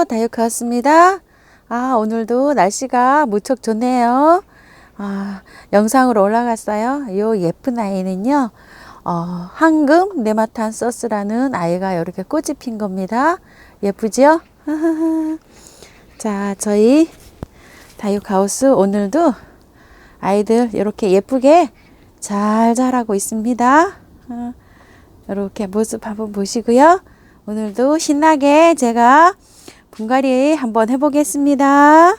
안녕하세요. 다이어트 왔습니다. 오늘도 날씨가 무척 좋네요. 영상으로 올라갔어요. 요 예쁜 아이는요, 황금 네마탄서스라는 아이가 이렇게 꽃이 핀 겁니다. 예쁘죠? 자, 저희 다이어트 하우스 오늘도 아이들 이렇게 예쁘게 잘 자라고 있습니다. 이렇게 모습 한번 보시고요. 오늘도 신나게 제가 분갈이 한번 해보겠습니다.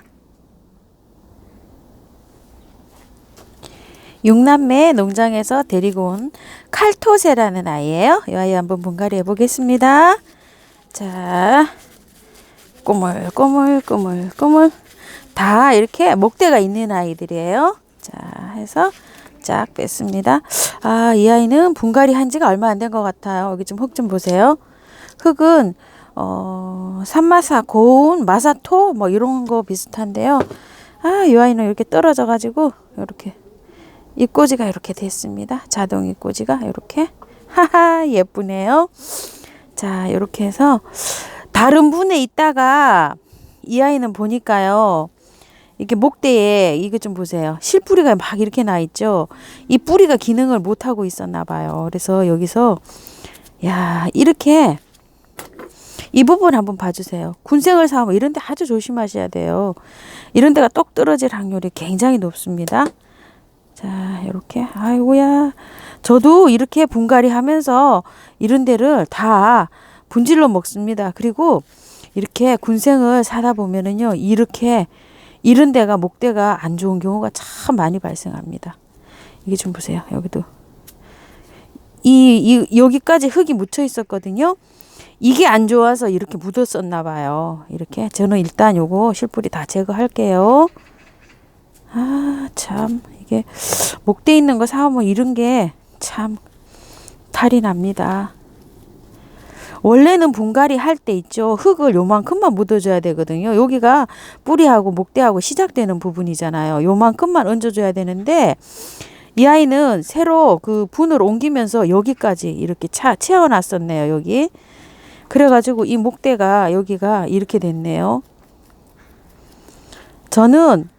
육남매 농장에서 데리고 온 칼토세라는 아이예요. 이 아이 한번 분갈이 해보겠습니다. 자, 꼬물꼬물꼬물꼬물 다 이렇게 목대가 있는 아이들이에요. 자, 해서 쫙 뺐습니다. 이 아이는 분갈이 한 지가 얼마 안 된 것 같아요. 여기 좀 흙 좀 보세요. 흙은 산마사, 고운, 마사토 뭐 이런 거 비슷한데요. 이 아이는 이렇게 떨어져 가지고 이렇게 입꼬지가 이렇게 됐습니다. 자동 입꼬지가 이렇게 예쁘네요. 자, 이렇게 해서 다른 분에 있다가 이 아이는 보니까요. 이렇게 목대에 이거 좀 보세요. 실뿌리가 막 이렇게 나 있죠. 이 뿌리가 기능을 못 하고 있었나 봐요. 그래서 여기서 이렇게 이 부분 한번 봐주세요. 군생을 사면 이런 데 아주 조심하셔야 돼요. 이런 데가 똑 떨어질 확률이 굉장히 높습니다. 자, 이렇게 아이고야. 저도 이렇게 분갈이 하면서 이런 데를 다 분질러 먹습니다. 그리고 이렇게 군생을 사다 보면은요. 이렇게 이런 데가 목대가 안 좋은 경우가 참 많이 발생합니다. 이게 좀 보세요. 여기도 여기까지 흙이 묻혀 있었거든요. 이게 안 좋아서 이렇게 묻었었나 봐요. 이렇게 저는 일단 요거 실뿌리 다 제거할게요. 참 이게 목대 있는 거 사오면 이런 게 참 탈이 납니다. 원래는 분갈이 할 때 있죠. 흙을 요만큼만 묻어줘야 되거든요. 여기가 뿌리하고 목대하고 시작되는 부분이잖아요. 요만큼만 얹어줘야 되는데 이 아이는 새로 그 분을 옮기면서 여기까지 이렇게 채워놨었네요. 여기. 그래가지고 이 목대가 여기가 이렇게 됐네요. 저는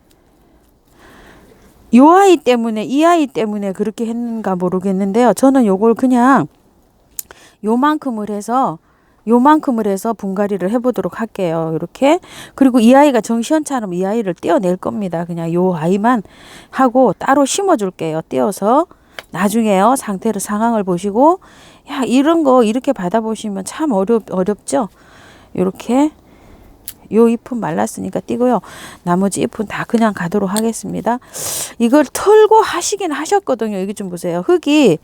이 아이 때문에 그렇게 했는가 모르겠는데요. 저는 요걸 그냥 요만큼을 해서 분갈이를 해보도록 할게요. 이렇게. 그리고 이 아이가 정시현처럼 이 아이를 떼어낼 겁니다. 그냥 요 아이만 하고 따로 심어줄게요. 떼어서. 나중에요. 상황을 보시고 이런 거 이렇게 받아보시면 참 어렵죠. 이렇게 요 잎은 말랐으니까 띄고요. 나머지 잎은 다 그냥 가도록 하겠습니다. 이걸 털고 하시긴 하셨거든요. 여기 좀 보세요. 흙이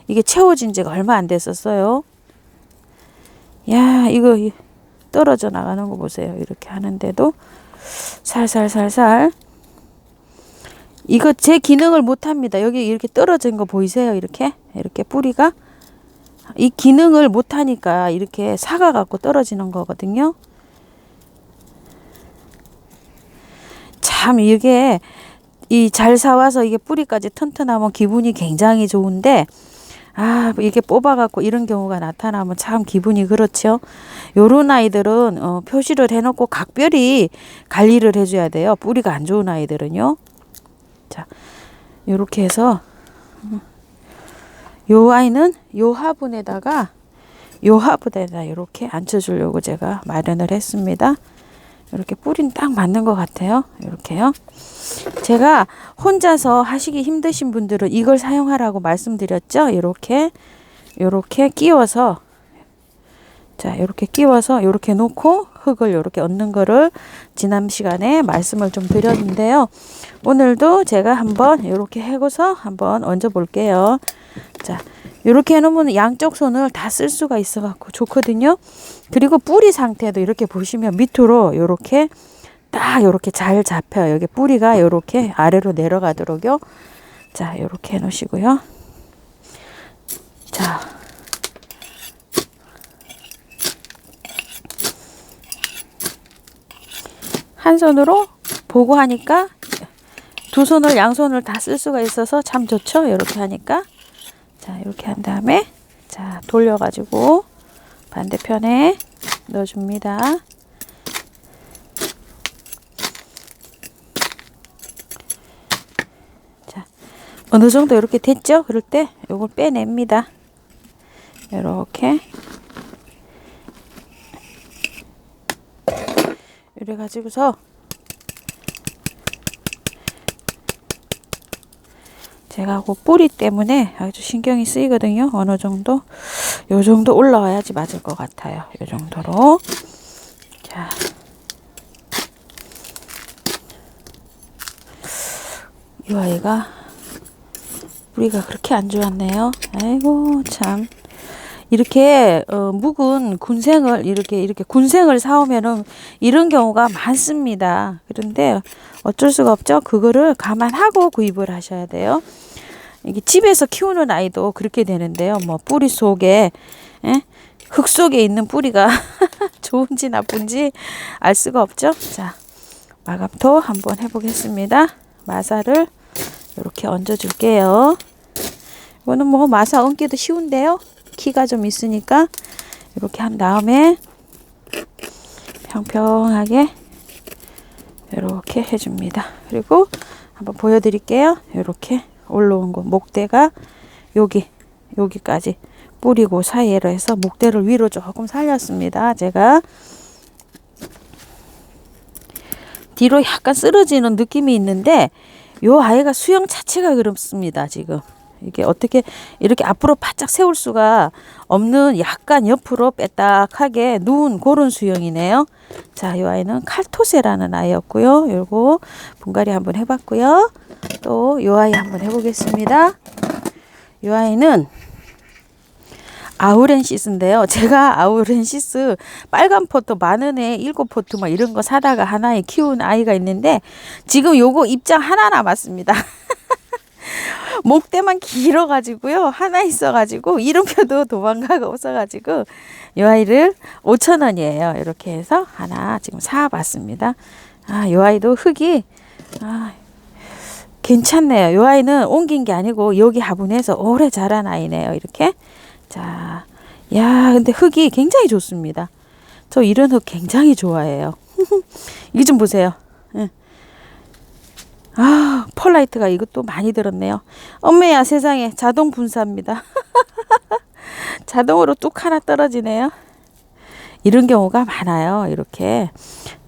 이게 채워진 지가 얼마 안 됐었어요. 이거 떨어져 나가는 거 보세요. 이렇게 하는데도 살살살살. 이거 제 기능을 못 합니다. 여기 이렇게 떨어진 거 보이세요? 이렇게 뿌리가 이 기능을 못 하니까 이렇게 사가 갖고 떨어지는 거거든요. 참 이게 잘 사와서 이게 뿌리까지 튼튼하면 기분이 굉장히 좋은데 이게 뽑아갖고 이런 경우가 나타나면 참 기분이 그렇죠. 요런 아이들은 표시를 해놓고 각별히 관리를 해줘야 돼요. 뿌리가 안 좋은 아이들은요. 자, 요렇게 해서 요 아이는 요 화분에다가 이렇게 앉혀주려고 제가 마련을 했습니다. 이렇게 뿌리는 딱 맞는 것 같아요. 이렇게요. 제가 혼자서 하시기 힘드신 분들은 이걸 사용하라고 말씀드렸죠. 이렇게 끼워서 이렇게 놓고 흙을 이렇게 얹는 거를 지난 시간에 말씀을 좀 드렸는데요. 오늘도 제가 한번 이렇게 해고서 한번 얹어 볼게요. 자, 이렇게 해놓으면 양쪽 손을 다 쓸 수가 있어 갖고 좋거든요. 그리고 뿌리 상태도 이렇게 보시면 밑으로 이렇게 딱 이렇게 잘 잡혀요. 여기 뿌리가 이렇게 아래로 내려가도록요. 자, 이렇게 해 놓으시고요. 자, 한 손으로 보고 하니까 두 손을 양손을 다 쓸 수가 있어서 참 좋죠. 이렇게 하니까. 자, 이렇게 한 다음에 자, 돌려가지고 반대편에 넣어줍니다. 어느 정도 이렇게 됐죠? 그럴 때 요걸 빼냅니다. 이렇게 이래 가지고서 제가 그 뿌리 때문에 아주 신경이 쓰이거든요. 어느 정도 요 정도 올라와야지 맞을 것 같아요. 요 정도로. 자, 이 아이가 뿌리가 그렇게 안 좋았네요. 아이고 참. 이렇게 묵은 군생을 이렇게 군생을 사오면은 이런 경우가 많습니다. 그런데 어쩔 수가 없죠. 그거를 감안하고 구입을 하셔야 돼요. 이게 집에서 키우는 아이도 그렇게 되는데요. 뭐 뿌리 속에 흙 속에 있는 뿌리가 좋은지 나쁜지 알 수가 없죠. 자, 마감토 한번 해보겠습니다. 마사를 이렇게 얹어 줄게요. 이거는 뭐 마사 얹기도 쉬운데요. 키가 좀 있으니까 이렇게 한 다음에 평평하게 이렇게 해줍니다. 그리고 한번 보여드릴게요. 이렇게 올라온 거 목대가 여기까지 뿌리고 사이로 해서 목대를 위로 조금 살렸습니다. 제가 뒤로 약간 쓰러지는 느낌이 있는데 요 아이가 수영 자체가 그렇습니다. 지금 이게 어떻게 이렇게 앞으로 바짝 세울 수가 없는 약간 옆으로 빼딱하게 누운 그런 수영이네요. 자, 이 아이는 칼토세라는 아이였고요. 요거 분갈이 한번 해봤고요. 또 이 아이 한번 해보겠습니다. 이 아이는 아우렌시스인데요. 제가 아우렌시스 빨간 포트 10,000원에 7포트 뭐 이런 거 사다가 하나에 키운 아이가 있는데 지금 요거 입장 하나 남았습니다. 목대만 길어가지고요. 하나 있어가지고 이름표도 도망가가 없어가지고 이 아이를 5,000원이에요. 이렇게 해서 하나 지금 사봤습니다. 아, 이 아이도 흙이 괜찮네요. 이 아이는 옮긴 게 아니고 여기 화분에서 오래 자란 아이네요. 이렇게. 자, 야, 근데 흙이 굉장히 좋습니다. 저 이런 흙 굉장히 좋아해요. 이거 좀 보세요. 아, 펄라이트가 이것도 많이 들었네요. 엄매야 세상에 자동 분사입니다. 자동으로 뚝 하나 떨어지네요. 이런 경우가 많아요. 이렇게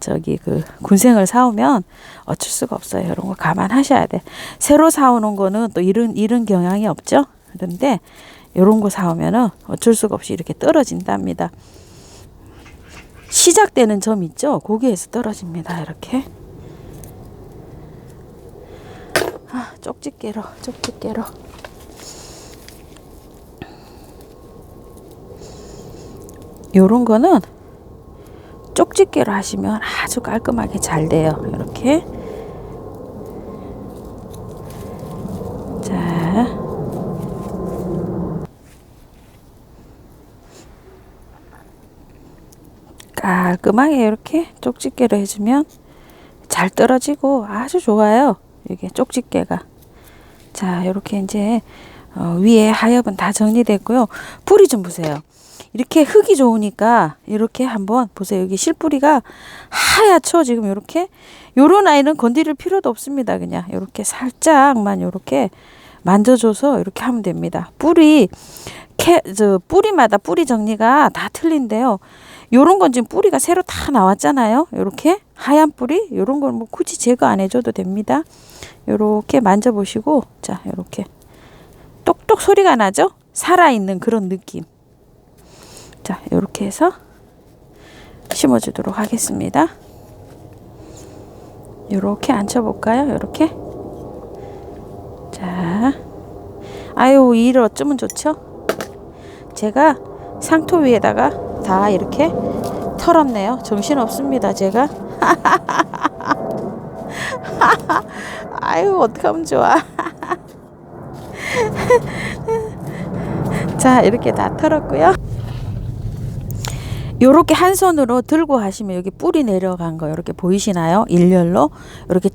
저기 그 군생을 사오면 어쩔 수가 없어요. 이런 거 감안하셔야 돼. 새로 사오는 거는 또 이런 경향이 없죠. 그런데 이런 거 사오면은 어쩔 수가 없이 이렇게 떨어진답니다. 시작되는 점 있죠. 거기에서 떨어집니다. 이렇게. 쪽집게로 요런 거는 쪽집게로 하시면 아주 깔끔하게 잘 돼요. 이렇게. 자, 깔끔하게 이렇게 쪽집게로 해주면 잘 떨어지고 아주 좋아요. 이게 쪽집게가. 자, 이렇게 이제 위에 하엽은 다 정리됐고요. 뿌리 좀 보세요. 이렇게 흙이 좋으니까 이렇게 한번 보세요. 여기 실뿌리가 하얗죠. 지금 이렇게 요런 아이는 건드릴 필요도 없습니다. 그냥 이렇게 살짝만 이렇게 만져줘서 이렇게 하면 됩니다. 뿌리마다 뿌리 정리가 다 틀린데요. 요런 건 지금 뿌리가 새로 다 나왔잖아요. 요렇게 하얀 뿌리 요런 건 뭐 굳이 제거 안 해줘도 됩니다. 요렇게 만져보시고, 자, 요렇게 똑똑 소리가 나죠? 살아있는 그런 느낌. 자, 요렇게 해서 심어주도록 하겠습니다. 요렇게 앉혀볼까요? 요렇게. 자, 아유, 이 일 어쩌면 좋죠? 제가 상토 위에다가 다 이렇게 털었네요. 정신없습니다, 제가. 아유, 어떡하면 좋아. 자, 이렇게 다 털었고요. 요렇게 한 손으로 들고 하시면 여기 뿌리 내려간 거 이렇게 보이시나요? 일렬로 이렇게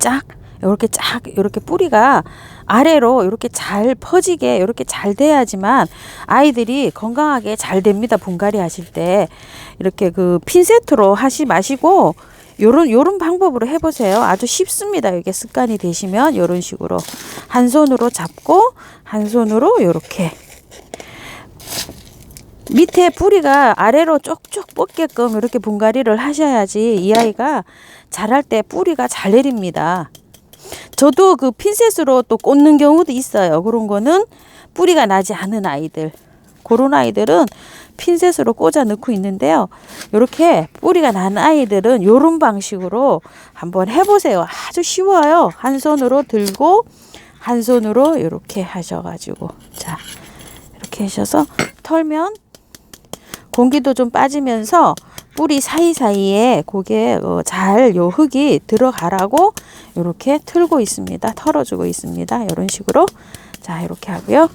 뿌리가 아래로 이렇게 잘 퍼지게 이렇게 잘 돼야지만 아이들이 건강하게 잘 됩니다. 분갈이 하실 때 이렇게 그 핀셋으로 하시 마시고 요런 방법으로 해보세요. 아주 쉽습니다. 이게 습관이 되시면 요런 식으로 한 손으로 잡고 한 손으로 요렇게 밑에 뿌리가 아래로 쪽쪽 뻗게끔 이렇게 분갈이를 하셔야지 이 아이가 자랄 때 뿌리가 잘 내립니다. 저도 그 핀셋으로 또 꽂는 경우도 있어요. 그런 거는 뿌리가 나지 않은 아이들, 그런 아이들은 핀셋으로 꽂아 넣고 있는데요. 이렇게 뿌리가 난 아이들은 이런 방식으로 한번 해보세요. 아주 쉬워요. 한 손으로 들고 한 손으로 이렇게 하셔가지고, 자, 이렇게 하셔서 털면 공기도 좀 빠지면서 뿌리 사이사이에 고게 잘 요 흙이 들어가라고 이렇게 틀고 있습니다. 털어주고 있습니다. 이런 식으로. 자, 이렇게 하고요.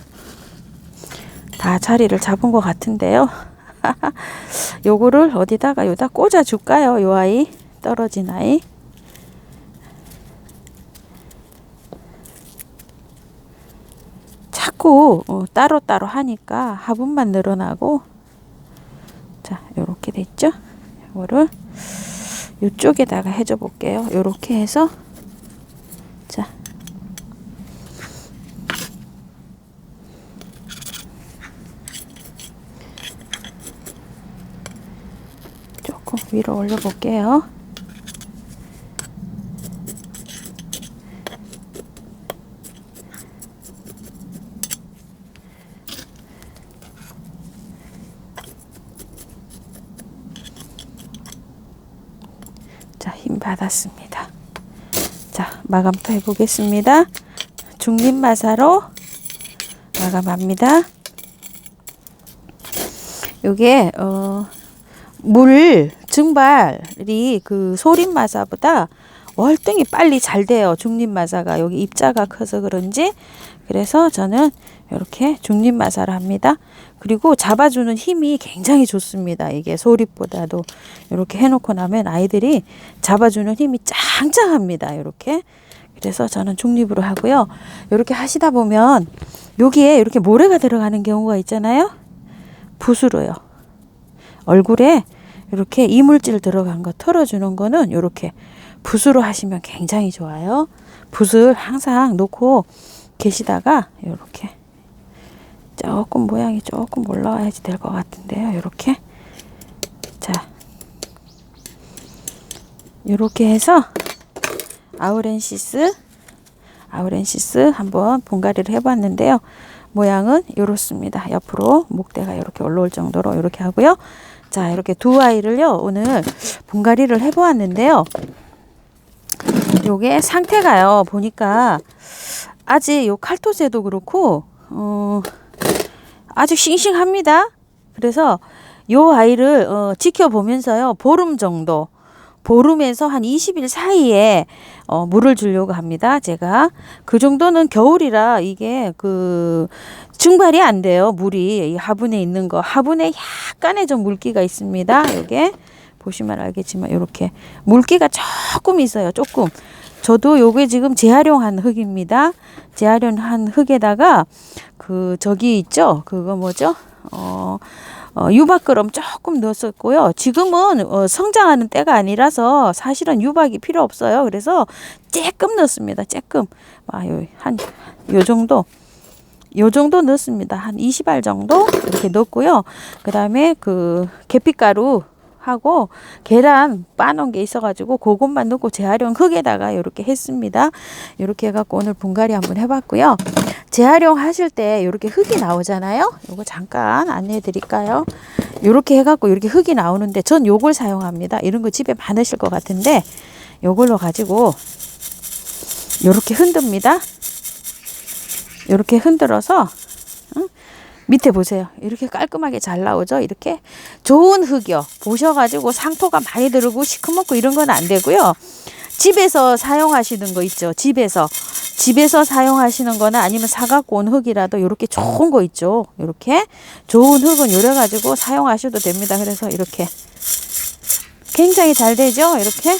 다 자리를 잡은 것 같은데요. 요거를 어디다가 여기다 꽂아 줄까요? 요 아이, 떨어진 아이. 자꾸 따로따로 하니까 화분만 늘어나고, 자, 요렇게 됐죠? 요거를 요쪽에다가 해줘 볼게요. 요렇게 해서, 자, 조금 위로 올려 볼게요. 자, 힘 받았습니다. 자, 마감도 해보겠습니다. 중립마사로 마감합니다. 요게 물 증발이 그 소립마사보다 월등히 빨리 잘 돼요. 중립마사가 여기 입자가 커서 그런지. 그래서 저는 이렇게 중립마사를 합니다. 그리고 잡아주는 힘이 굉장히 좋습니다. 이게 소립보다도 이렇게 해놓고 나면 아이들이 잡아주는 힘이 짱짱합니다. 이렇게. 그래서 저는 중립으로 하고요. 이렇게 하시다 보면 여기에 이렇게 모래가 들어가는 경우가 있잖아요. 붓으로요. 얼굴에 이렇게 이물질 들어간 거 털어주는 거는 이렇게 붓으로 하시면 굉장히 좋아요. 붓을 항상 놓고 계시다가 이렇게 조금 모양이 조금 올라와야지 될 것 같은데요. 이렇게. 자, 이렇게 해서 아우렌시스 한번 분갈이를 해봤는데요. 모양은 이렇습니다. 옆으로 목대가 이렇게 올라올 정도로 이렇게 하고요. 자, 이렇게 두 아이를요, 오늘 분갈이를 해보았는데요. 요게 상태가요, 보니까 아직 요 칼토세도 그렇고, 아주 싱싱합니다. 그래서 요 아이를 지켜보면서요, 보름 정도, 보름에서 한 20일 사이에 물을 주려고 합니다. 제가 그 정도는 겨울이라 이게 그 증발이 안 돼요. 물이 이 화분에 있는 거, 화분에 약간의 좀 물기가 있습니다. 요게 보시면 알겠지만 이렇게 물기가 조금 있어요. 조금. 저도 요게 지금 재활용한 흙입니다. 재활용한 흙에다가 그 저기 있죠. 그거 뭐죠? 유박그럼 조금 넣었었고요. 지금은 성장하는 때가 아니라서 사실은 유박이 필요 없어요. 그래서 조금 넣습니다. 조금. 한 요 정도. 요 정도 넣습니다. 한 20알 정도 이렇게 넣고요. 그 다음에 그 계피가루 하고 계란 빠놓은 게 있어가지고 그것만 넣고 재활용 흙에다가 이렇게 했습니다. 이렇게 해갖고 오늘 분갈이 한번 해봤고요. 재활용 하실 때 이렇게 흙이 나오잖아요. 요거 잠깐 안내해 드릴까요? 이렇게 해갖고 이렇게 흙이 나오는데 전 요걸 사용합니다. 이런 거 집에 많으실 것 같은데 요걸로 가지고 이렇게 흔듭니다. 이렇게 흔들어서 밑에 보세요. 이렇게 깔끔하게 잘 나오죠. 이렇게 좋은 흙이요. 보셔가지고 상토가 많이 들고 시커멓고 이런 건 안 되고요. 집에서 사용하시는 거 있죠. 집에서 사용하시는 거나 아니면 사갖고 온 흙이라도 이렇게 좋은 거 있죠. 이렇게 좋은 흙은 요래 가지고 사용하셔도 됩니다. 그래서 이렇게 굉장히 잘 되죠. 이렇게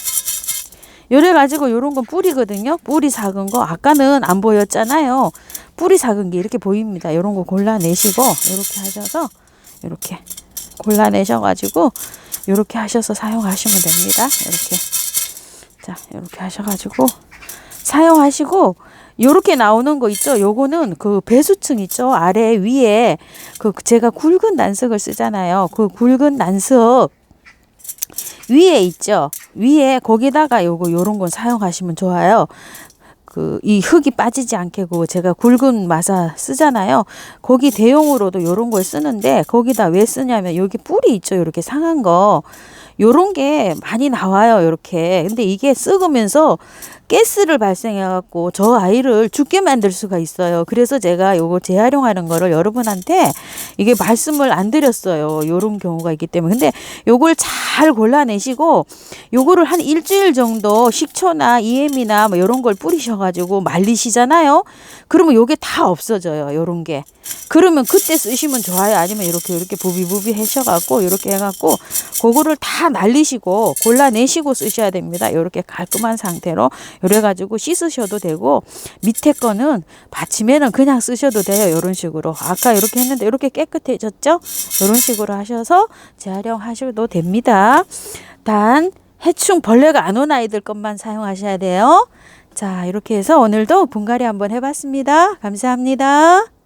요래 가지고 요런 건 뿌리거든요. 뿌리 작은 거 아까는 안 보였잖아요. 뿌리 작은 게 이렇게 보입니다. 요런 거 골라내시고 이렇게 하셔서 이렇게 골라내셔 가지고 이렇게 하셔서 사용하시면 됩니다. 이렇게 자, 이렇게 하셔가지고 사용하시고, 요렇게 나오는 거 있죠? 요거는 그 배수층 있죠? 아래 위에 그 제가 굵은 난석을 쓰잖아요. 그 굵은 난석 위에 있죠? 위에 거기다가 요런 건 사용하시면 좋아요. 그 이 흙이 빠지지 않게 그 제가 굵은 마사 쓰잖아요. 거기 대용으로도 요런 걸 쓰는데 거기다 왜 쓰냐면 여기 뿌리 있죠? 요렇게 상한 거. 요런 게 많이 나와요. 요렇게. 근데 이게 썩으면서 가스를 발생해 갖고 저 아이를 죽게 만들 수가 있어요. 그래서 제가 요거 재활용하는 거를 여러분한테 이게 말씀을 안 드렸어요. 요런 경우가 있기 때문에. 근데 요걸 잘 골라내시고 요거를 한 일주일 정도 식초나 EM이나 뭐 요런 걸 뿌리셔 가지고 말리시잖아요. 그러면 요게 다 없어져요. 요런 게. 그러면 그때 쓰시면 좋아요. 아니면 이렇게 부비부비 하셔 갖고 요렇게 해 갖고 그거를 다 날리시고 골라내시고 쓰셔야 됩니다. 요렇게 깔끔한 상태로 요래 가지고 씻으셔도 되고 밑에 거는 받침에는 그냥 쓰셔도 돼요. 요런 식으로. 아까 이렇게 했는데 이렇게 깨끗해졌죠? 요런 식으로 하셔서 재활용하셔도 됩니다. 단 해충 벌레가 안 온 아이들 것만 사용하셔야 돼요. 자, 이렇게 해서 오늘도 분갈이 한번 해봤습니다. 감사합니다.